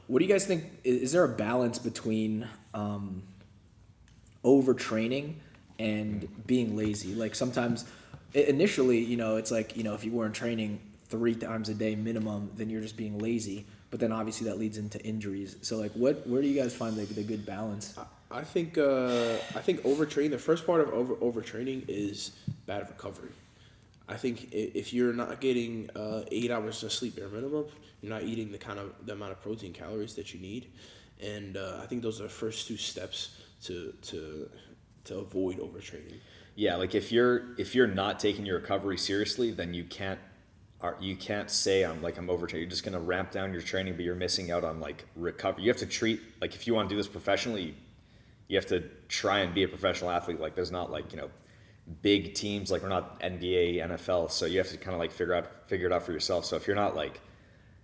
what do you guys think? Is there a balance between overtraining and being lazy? Like sometimes, initially, it's like, if you weren't training 3 times a day minimum, then you're just being lazy. But then obviously that leads into injuries. So like, where do you guys find the good balance? I think overtraining. The first part of overtraining is bad recovery. I think if you're not getting 8 hours of sleep bare minimum, you're not eating the amount of protein calories that you need, and I think those are the first 2 steps to avoid overtraining. Yeah, like if you're not taking your recovery seriously, then you can't say I'm overtraining. You're just gonna ramp down your training, but you're missing out on like recovery. You have to treat, like, if you want to do this professionally, you have to try and be a professional athlete. Like there's not big teams, like we're not NBA, NFL, so you have to kind of like figure it out for yourself. So if you're not like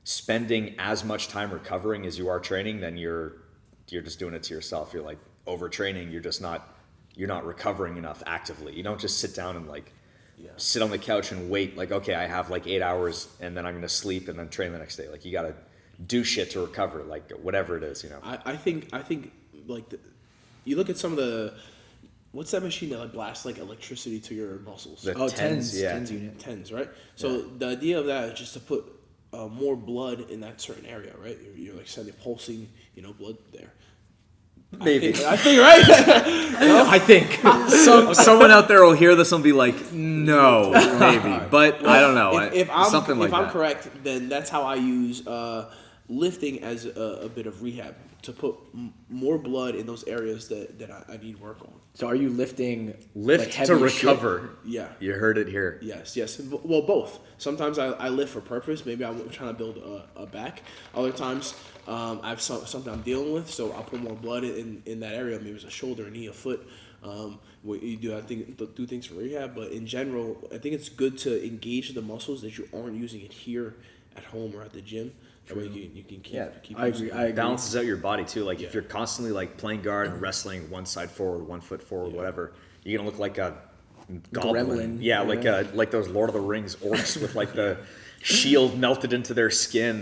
spending as much time recovering as you are training, then you're just doing it to yourself. You're like overtraining. You're not recovering enough actively. You don't just sit down and sit on the couch and wait. Like, okay, I have like 8 hours and then I'm gonna sleep and then train the next day. Like you gotta do shit to recover. Like whatever it is, I think like you look at some of the. What's that machine that blasts electricity to your muscles? The TENS, yeah. TENS unit. TENS, right? So the idea of that is just to put more blood in that certain area, right? You're sending pulsing, blood there. Maybe. I think right? No, I think. Someone out there will hear this and be like, no, maybe. But I don't know. If I'm that. correct, then that's how I use lifting as a bit of rehab to put more blood in those areas that I need work on. So are you lifting To recover. Shit? Yeah. You heard it here. Yes. Well, both. Sometimes I lift for purpose. Maybe I'm trying to build a back. Other times I have something I'm dealing with, so I'll put more blood in that area. Maybe it's a shoulder, a knee, a foot. You do, I think, do things for rehab. But in general, I think it's good to engage the muscles that you aren't using it here at home or at the gym. That way you can keep I agree. Balances out your body too. Like if you're constantly playing guard and wrestling one side forward, 1 foot forward, whatever, you're gonna look like a goblin. Gremlin. Yeah, like those Lord of the Rings orcs with the shield melted into their skin.